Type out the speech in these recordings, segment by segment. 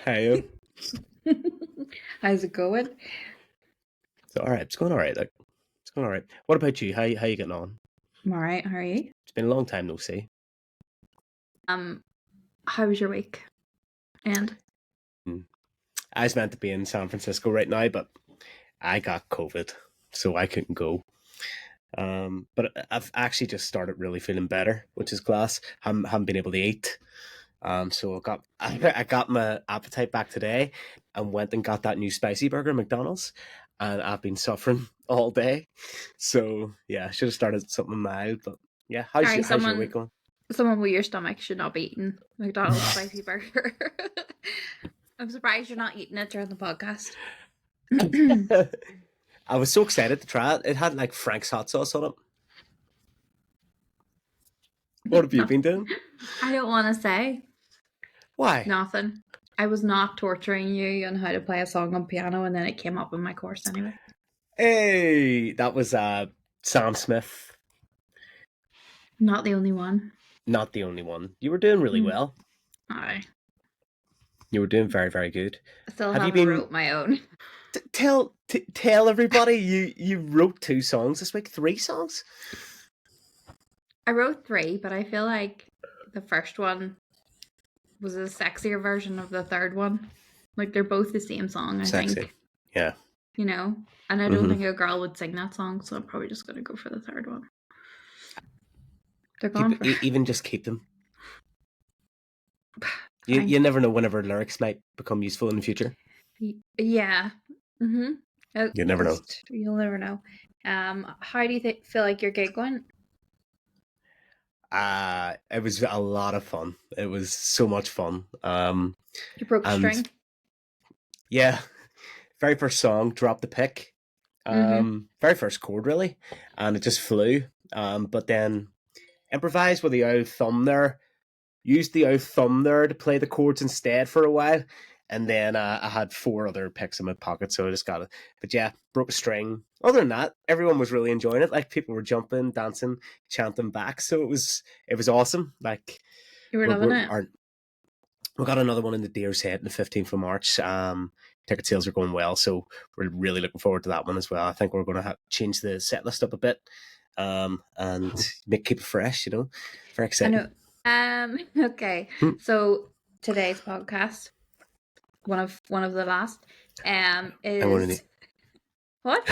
Hey, How's it going? it's all right. It's going all right. Like, it's going all right. What about you? How you getting on? I'm alright, how are you? It's been a long time no see. Um, how was your week? And Hmm. I was meant to be in San Francisco right now, but I got COVID, so I couldn't go. But I've actually just started really feeling better, which is class. Haven't been able to eat. So I got my appetite back today, and went and got that new spicy burger at McDonald's, and I've been suffering all day. So yeah, I should have started something mild, but yeah. sorry, How's your week going? someone with your stomach should not be eating McDonald's spicy burger. I'm surprised you're not eating it during the podcast. I was so excited to try it. It had like Frank's hot sauce on it. What have you No, been doing? I don't want to say Why? nothing. I was not torturing you on how to play a song on piano, and then it came up in my course anyway. Hey, that was Sam Smith. Not the only one. Not the only one. You were doing really Mm. well. I You were doing very, very good. still Have you haven't been? wrote my own. Tell everybody you wrote 2 songs this week, 3 songs. I wrote 3, but I feel like the first one was a sexier version of the third one. Like they're both the same song, I Sexy. think. Yeah. You know? And I don't Mhm. think a girl would sing that song, so I'm probably just gonna go for the third one. They're gone for Even just keep them. fine. You never know whenever lyrics might become useful in the future. Yeah. Mm-hmm. You never know. You'll never know. How do you feel like your gig went? It was a lot of fun. It was so much fun. You broke a And string? yeah, very first song, Drop the Pick. Mm-hmm. Very first chord really, and it just flew. But then improvised with the old thumb there. Used the old thumb there to play the chords instead for a while, and then I had 4 other picks in my pocket, so I just got it. But yeah, broke a string. Other than that, everyone was really enjoying it. Like people were jumping, dancing, chanting back. So it was awesome. Like You were we're, loving we're it? our, we got another one in the Deer's Head on the 15th of March. Ticket sales are going well, so we're really looking forward to that one as well. I think we're going to change the set list up a bit, and keep it fresh. Very I exciting. know. Okay. So today's podcast, one of the last, I'm going to is need, what?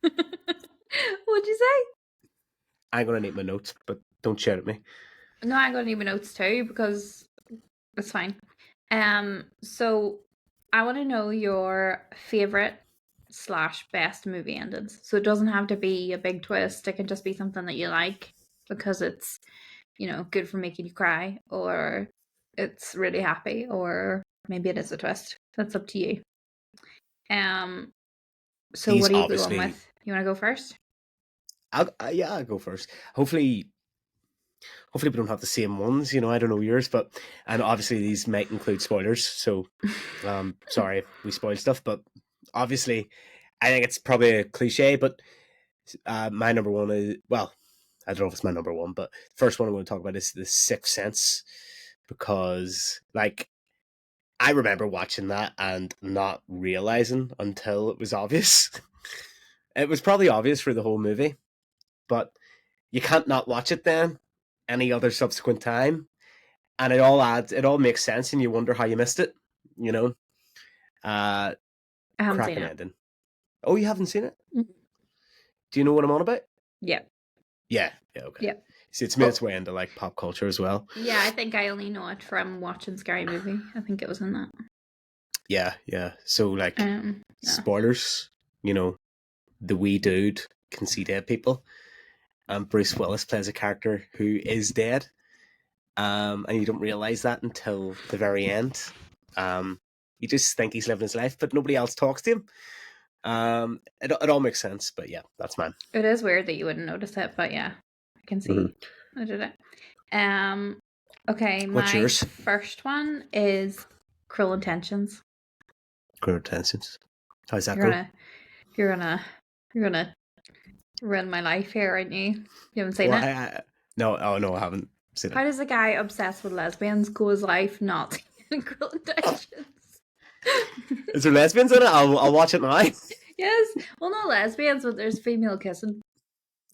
What'd you say? I'm going to need my notes, but don't shout at me. No, I'm gonna need my notes too because it's fine. So I want to know your favorite slash best movie endings. So it doesn't have to be a big twist. It can just be something that you like because it's, good for making you cry, or it's really happy, or maybe it is a twist. That's up to you. Um. So These what are you going obviously, with? You want to go first? I'll go first. Hopefully we don't have the same ones. I don't know yours, and obviously these might include spoilers. So, sorry if we spoil stuff, but obviously, I think it's probably a cliche, but my number one is, well, I don't know if it's my number one, but the first one I'm going to talk about is The Sixth Sense, because like I remember watching that and not realizing until it was obvious. It was probably obvious for the whole movie, but you can't not watch it then any other subsequent time, and it all makes sense, and you wonder how you missed it. You know, uh, I haven't seen Cracking it. ending. Oh, you haven't seen it? Mhm. Do you know what I'm on about? Yeah. Yeah, okay. Yeah. See, it's made its way into like pop culture as well. Yeah, I think I only know it from watching Scary Movie. I think it was in that. Yeah. So like, Yeah. spoilers. The wee dude can see dead people, and Bruce Willis plays a character who is dead, and you don't realize that until the very end. You just think he's living his life, but nobody else talks to him. It all makes sense, but yeah, that's mine. It is weird that you wouldn't notice it, but yeah, I can see I did it. Okay, What's my yours? first one is Cruel Intentions. Cruel Intentions. How's that You're go? gonna, you're gonna, you're gonna ruin my life here, aren't you? You haven't seen it? No, I haven't seen How it. does a guy obsessed with lesbians go his life not seeing Cruel Intentions? Is there lesbians in it? I'll watch it now. Yes. Well, not lesbians, but there's female kissing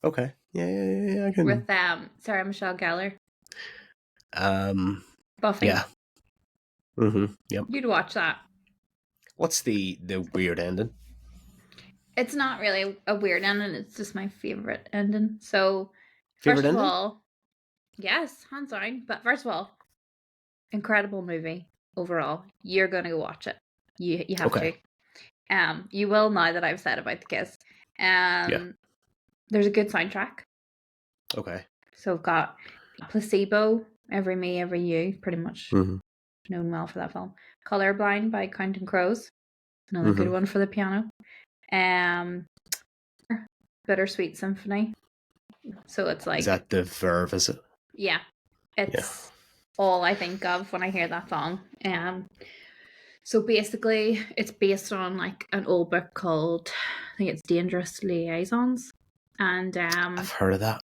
Okay. Yeah. I can. with Sarah Michelle Gellar. Buffy. Yeah. Yep. You'd watch that. What's the weird ending? It's not really a weird ending. It's just my favorite ending. So, Favorite first of ending? all, yes, hands down. But first of all, incredible movie overall. You're gonna go watch it. You have Okay. to. You will now that I've said about the kiss. There's a good soundtrack. Okay. So we've got Placebo, Every Me, Every You, pretty much known well for that film. Colorblind by Counting Crows, another good one for the piano. Bittersweet Symphony. So it's like, is that the Verve? Is it? Yeah, it's all I think of when I hear that song. So basically, it's based on like an old book called, I think it's Dangerous Liaisons, and I've heard of that.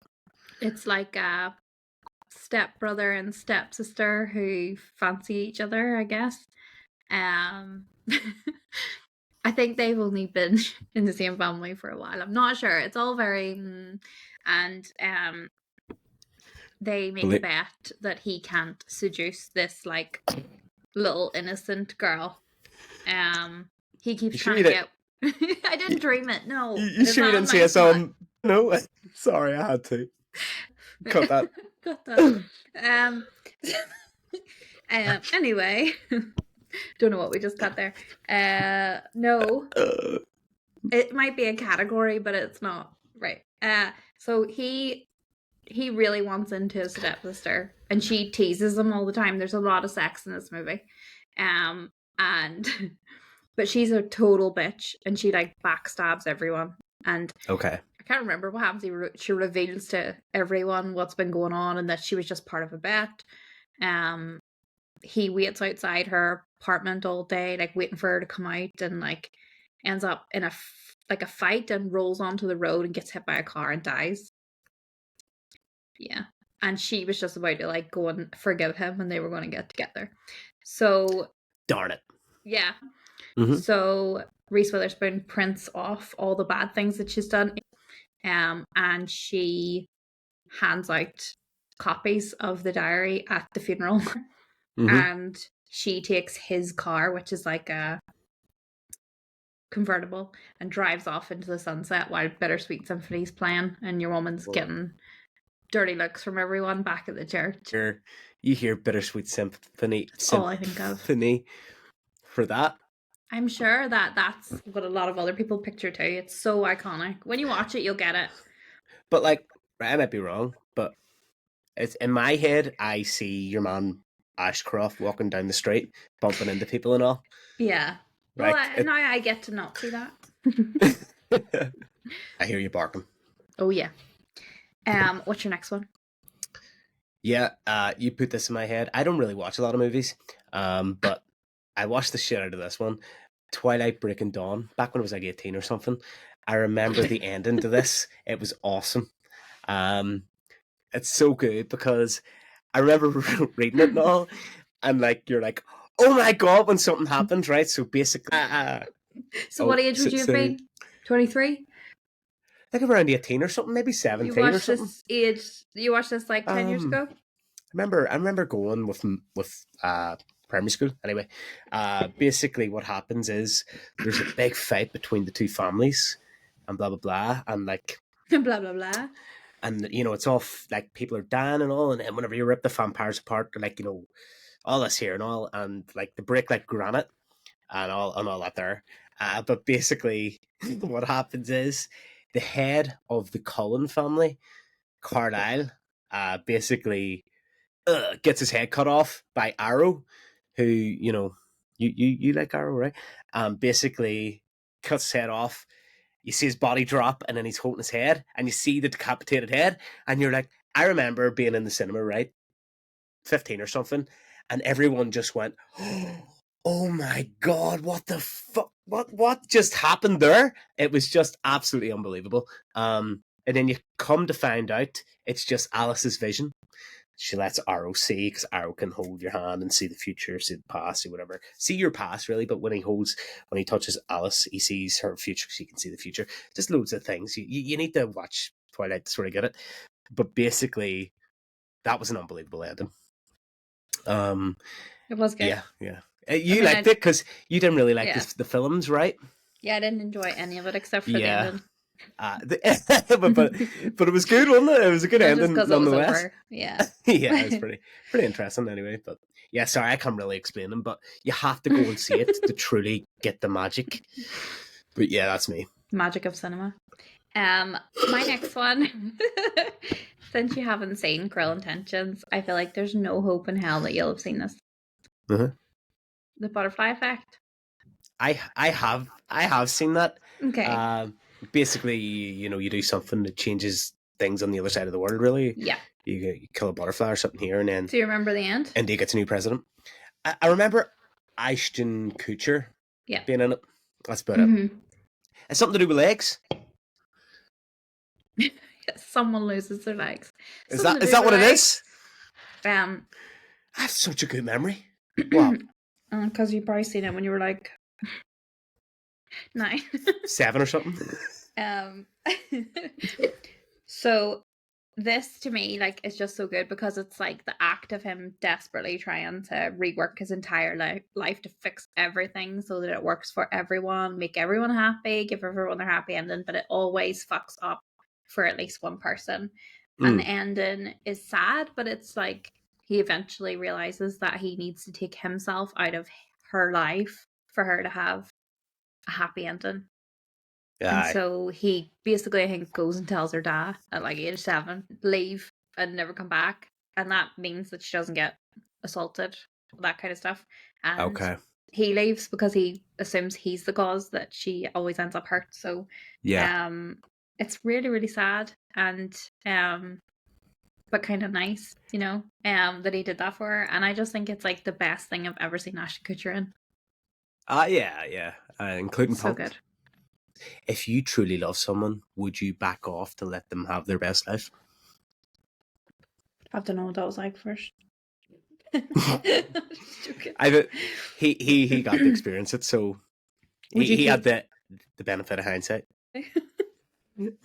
It's like a stepbrother and stepsister who fancy each other, I guess. I think they've only been in the same family for a while. I'm not sure. It's all very and they make a bet that he can't seduce this like little innocent girl. He keeps trying to get. I didn't dream it. No, you sure you didn't see us on? No, sorry, I had to cut that. Cut that. Anyway, don't know what we just cut there. No, it might be a category, but it's not right. So he really wants into his stepsister, and she teases him all the time. There's a lot of sex in this movie, and but she's a total bitch, and she like backstabs everyone. And okay, I can't remember what happens. She reveals to everyone what's been going on, and that she was just part of a bet. He waits outside her apartment all day, like waiting for her to come out, and like ends up in a fight and rolls onto the road and gets hit by a car and dies. Yeah. And she was just about to like go and forgive him, and they were going to get together. So darn it. Yeah. So Reese Witherspoon prints off all the bad things that she's done, and she hands out copies of the diary at the funeral. And she takes his car, which is like a convertible, and drives off into the sunset while Bittersweet Symphony's playing, and your woman's getting dirty looks from everyone back at the church. You hear Bittersweet Symphony. All I think of. For that. I'm sure that's what a lot of other people picture too. It's so iconic. When you watch it, you'll get it. But like, I might be wrong, but it's in my head. I see your man Ashcroft walking down the street, bumping into people and all. Yeah. Right. Well, now I get to not see that. I hear you barking. Oh yeah. What's your next one? Yeah, you put this in my head. I don't really watch a lot of movies, but I watched the shit out of this one. Twilight Breaking Dawn, back when I was like 18 or something. I remember the ending to this. It was awesome. It's so good because I remember reading it and all, and like you're like, oh my god, when something happens, right? So basically, so what age would you have been? 23? I think around 18 or something, maybe 17 or something. You watched this like 10 years ago? I remember going with primary school. Anyway, basically what happens is there's a big fight between the two families, and blah blah blah, and like blah blah blah. And you know, it's all like people are dying and all, and whenever you rip the vampires apart, they're like, you know, all this here and all, and like they break like granite and all that there. But basically, what happens is the head of the Cullen family, Carlisle, basically gets his head cut off by Arrow, who, you know, you like Arrow, right? Basically cuts his head off. You see his body drop, and then he's holding his head, and you see the decapitated head, and you're like, I remember being in the cinema, right? 15 or something, and everyone just went, oh my god, what the fuck? What just happened there? It was just absolutely unbelievable. And then you come to find out it's just Alice's vision. she lets Arrow see, because Arrow can hold your hand and see the future, see the past, see whatever, see your past really. But when he touches Alice, he sees her future. She can see the future. Just loads of things. You need to watch Twilight to sort of get it. But basically, that was an unbelievable ending. It was good. Yeah. You liked it because you didn't really like the films, right? Yeah, I didn't enjoy any of it except for the ending. But it was good, wasn't it? It was a good ending nonetheless. Yeah. Yeah, it was pretty interesting anyway. But yeah, sorry, I can't really explain them, but you have to go and see it to truly get the magic. But yeah, that's me. Magic of cinema. My next one, since you haven't seen Cruel Intentions, I feel like there's no hope in hell that you'll have seen this. Uh-huh. The Butterfly Effect. I have seen that. Okay. Basically, you do something that changes things on the other side of the world. Really. Yeah. You kill a butterfly or something here, and then. Do you remember the end? India gets a new president. I remember Ashton Kutcher. Yeah. Being in it. That's about it. It's something to do with legs. Someone loses their legs. Is that what it is? I have such a good memory. Wow. Because you probably seen it when you were like 9. 7 or something. So this to me, like, is just so good because it's like the act of him desperately trying to rework his entire life to fix everything so that it works for everyone, make everyone happy, give everyone their happy ending, but it always fucks up for at least one person. And the ending is sad, but it's like he eventually realizes that he needs to take himself out of her life for her to have a happy ending. And so he basically, I think, goes and tells her dad at like age 7, leave and never come back. And that means that she doesn't get assaulted, that kind of stuff. And he leaves because he assumes he's the cause that she always ends up hurt. So it's really, really sad and but kind of nice, that he did that for her. And I just think it's like the best thing I've ever seen Ashton Kutcher in. Yeah. Including so good. If you truly love someone, would you back off to let them have their best life? I have to know what that was like first. He got to experience it, so he had the benefit of hindsight. Yeah,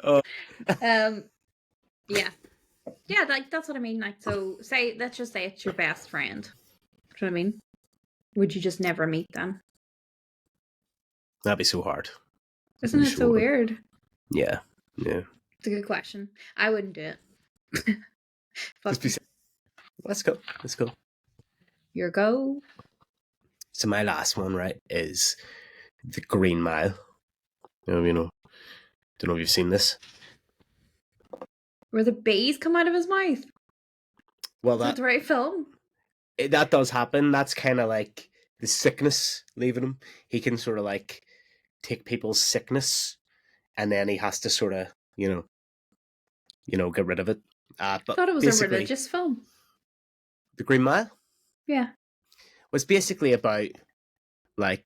like that's what I mean. Like, so let's just say it's your best friend. Do you know what I mean? Would you just never meet them? That'd be so hard. Isn't it so weird? Yeah. It's a good question. I wouldn't do it. Let's go. Your go. So my last one, right, is The Green Mile. Don't know if you've seen this. Where the bees come out of his mouth. Well, that's the right film. That does happen. That's kind of like the sickness leaving him. He can sort of like take people's sickness, and then he has to sort of, get rid of it. But I thought it was a religious film. The Green Mile? Yeah. Was basically about like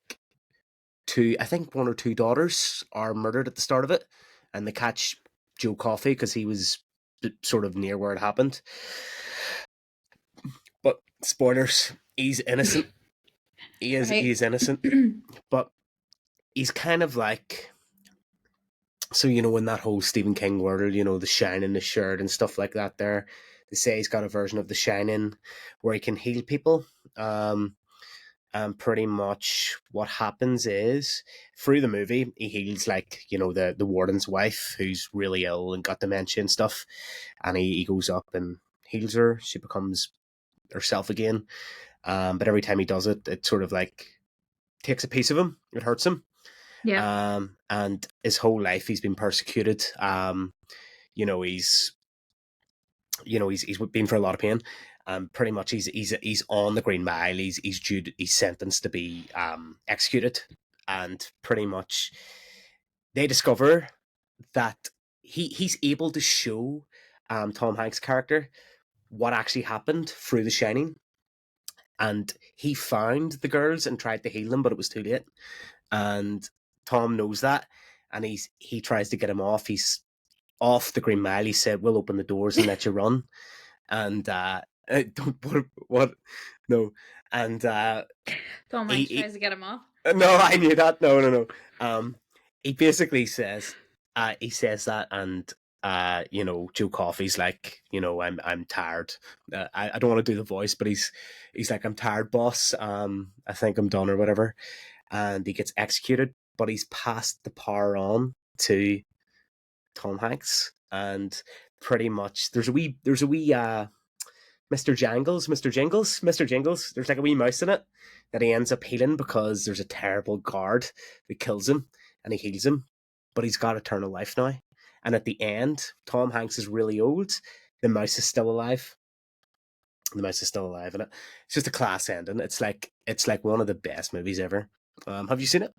I think 1 or 2 daughters are murdered at the start of it, and they catch Joe Coffey because he was sort of near where it happened. But spoilers, he's innocent. He's innocent. But he's kind of like, so in that whole Stephen King world, The Shining, The Shirt and stuff like that there, they say he's got a version of The Shining where he can heal people. And pretty much what happens is, through the movie, he heals like, the warden's wife who's really ill and got dementia and stuff. And he goes up and heals her. She becomes herself again. But every time he does it, it sort of like takes a piece of him. It hurts him. Yeah. And his whole life he's been persecuted. He's been for a lot of pain. Pretty much he's on the Green Mile. He's sentenced to be executed, and pretty much they discover that he's able to show Tom Hanks' character what actually happened through The Shining, and he found the girls and tried to heal them, but it was too late. And Tom knows that, and he tries to get him off. He's off the Green Mile. He said, "We'll open the doors and let you run." And Don't what? No, and Tom he, Hanks tries to get him off. no, I knew that. No, no, no. He basically says, he says that, and Joe Coffey's like, I'm tired. I don't want to do the voice, but he's like, I'm tired, boss. I think I'm done or whatever, and he gets executed, but he's passed the power on to Tom Hanks, and pretty much there's a wee Mr. Jingles. There's like a wee mouse in it that he ends up healing because there's a terrible guard that kills him and he heals him, but he's got eternal life now. And at the end, Tom Hanks is really old. The mouse is still alive. And it's just a class ending. It's like one of the best movies ever. Have you seen it?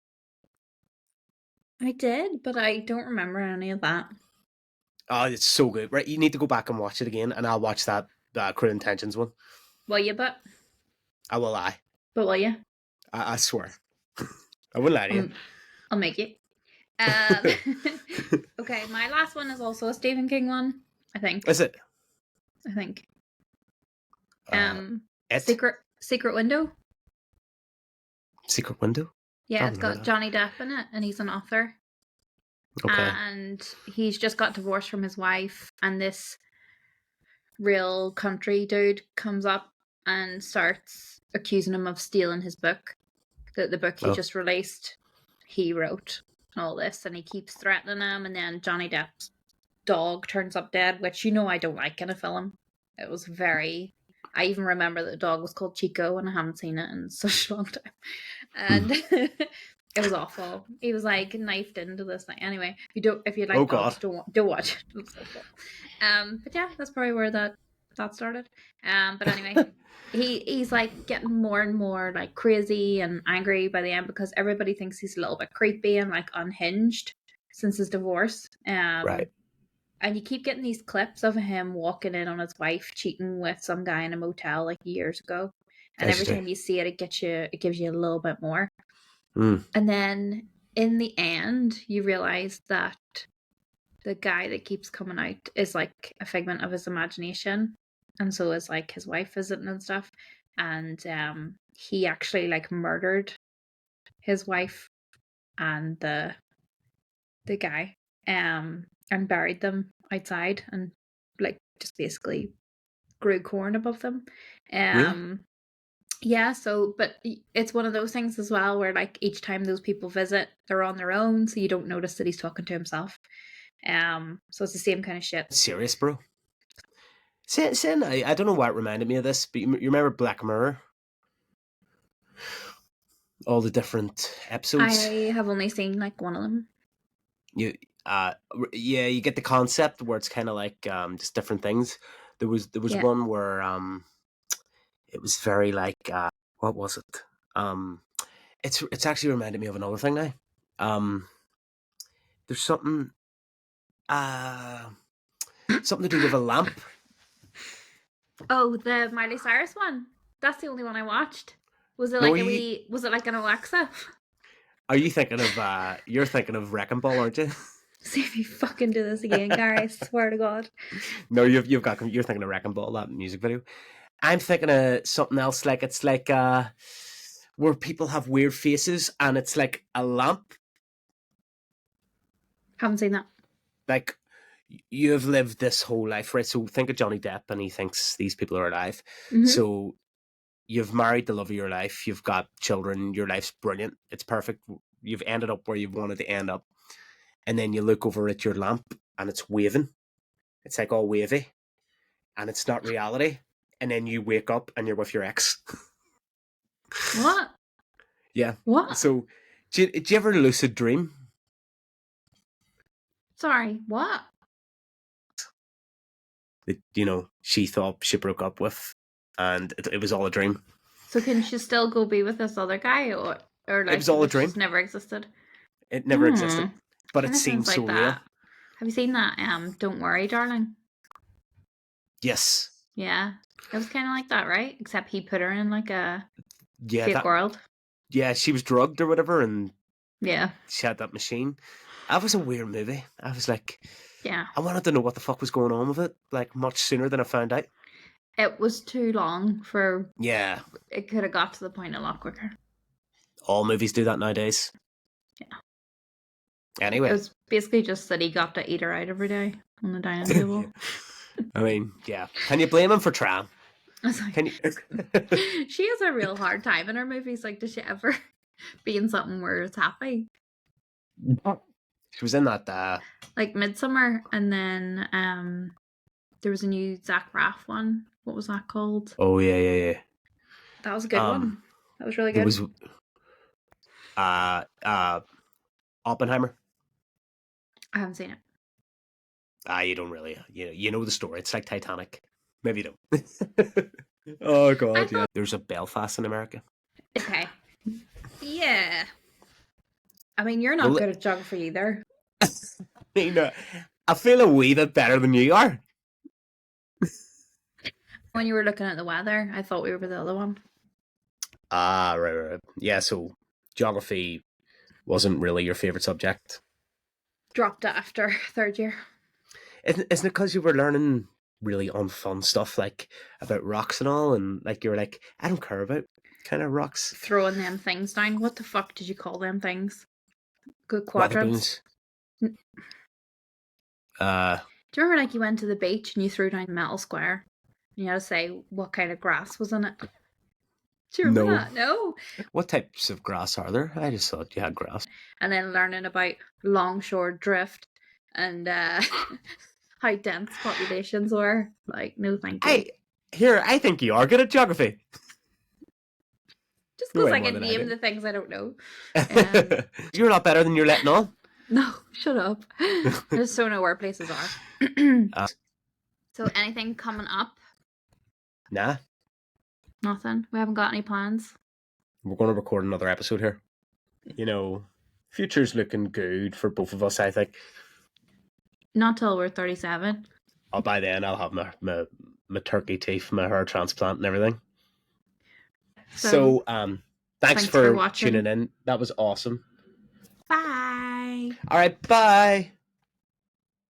I did, but I don't remember any of that. Oh, it's so good. Right, you need to go back and watch it again, and I'll watch that Cruel Intentions one. Will you? I will lie. But will you? I swear. I wouldn't lie to you. I'll make you. Okay, my last one is also a Stephen King one. I think. Is it? I think. It? Secret Window. Secret Window? Yeah, it's got Johnny Depp in it, and he's an author. Okay. And he's just got divorced from his wife, and this real country dude comes up and starts accusing him of stealing his book. The book he just released, he wrote and all this, and he keeps threatening him, and then Johnny Depp's dog turns up dead, which I don't like in a film. It was very... I even remember that the dog was called Chico, and I haven't seen it in such a long time. And it was awful. He was like knifed into this thing. Anyway, if you like dogs, don't watch it. It's awful. But yeah, that's probably where that started. But anyway, he's like getting more and more like crazy and angry by the end because everybody thinks he's a little bit creepy and like unhinged since his divorce. Right. And you keep getting these clips of him walking in on his wife cheating with some guy in a motel like years ago. And every time you see it, it gives you a little bit more. Mm. And then in the end, you realize that the guy that keeps coming out is like a figment of his imagination. And so is like his wife visiting and stuff. And he actually like murdered his wife and the guy. And buried them outside and like just basically grew corn above them. Yeah, so but it's one of those things as well where like each time those people visit, they're on their own, so you don't notice that he's talking to himself. So it's the same kind of shit. Serious, bro. Sin, I don't know why it reminded me of this, but you remember Black Mirror? All the different episodes. I have only seen like one of them. You get the concept where it's kind of like just different things. There was one where it was very like what was it? It's actually reminded me of another thing now. There's something to do with a lamp. Oh, the Miley Cyrus one. That's the only one I watched. Was it like was it like an Alexa? Are you thinking of you're thinking of Wrecking Ball, aren't you? See if you fucking do this again, Gary. I swear to God. No, you're thinking of Wrecking Ball, that music video. I'm thinking of something else. Like it's like where people have weird faces, and it's like a lamp. Haven't seen that. Like you have lived this whole life, right? So think of Johnny Depp, and he thinks these people are alive. Mm-hmm. So you've married the love of your life. You've got children. Your life's brilliant. It's perfect. You've ended up where you've wanted to end up. And then you look over at your lamp and it's waving. It's like all wavy. And it's not reality. And then you wake up and you're with your ex. What? Yeah. What? So, do you ever lucid dream? Sorry, what? She thought she broke up with, and it was all a dream. So can she still go be with this other guy, or like it was all a dream? Just never existed. It never existed, but it seems like so that. real. Have you seen that? Don't Worry, Darling. Yes. Yeah, it was kind of like that, right? Except he put her in like a fake world. Yeah, she was drugged or whatever, and she had that machine. That was a weird movie. I was like, yeah, I wanted to know what the fuck was going on with it, like much sooner than I found out. It was too long for. Yeah, It could have got to the point a lot quicker. all movies do that nowadays. Yeah. Anyway, It was basically just that he got to eat her out every day on the dining table. I mean, yeah. Can you blame him for trying? I was like, Can you? she has a real hard time in her movies. Like, does she ever be in something where it's happy? She was in that. Like Midsummer, and then there was a new Zach Braff one. What was that called? Oh yeah. That was a good one. That was really There good. was Oppenheimer. I haven't seen it. You don't really. You know the story. It's like Titanic. Maybe you don't. Oh god, yeah. There's a Belfast in America. Okay. Yeah. I mean, you're not Well, good at geography either. I feel a wee bit better than you are. When you were looking at the weather, I thought we were the other one. Right. Yeah, so geography wasn't really your favourite subject. Dropped it after third year. Isn't it because you were learning really unfun stuff, like about rocks and all, and like you were like, I don't care about kind of rocks. Throwing them things down. What the fuck did you call them things? Good Weather quadrants. balloons. Do you remember, like, you went to the beach and you threw down a metal square? And you had to say what kind of grass was in it. Do you remember that? No. What types of grass are there? I just thought you had grass. And then learning about longshore drift and how dense populations were. Like, no thank you. I think you are good at geography. Just because I can name the things I don't know. You're not better than you're letting on. No, shut up. I just don't know where places are. So anything coming up? Nah. Nothing. We haven't got any plans. We're going to record another episode here. Future's looking good for both of us, I think. Not till we're 37. By then I'll have my turkey teeth, my hair transplant and everything. So thanks for tuning in. That was awesome. Bye. All right, bye.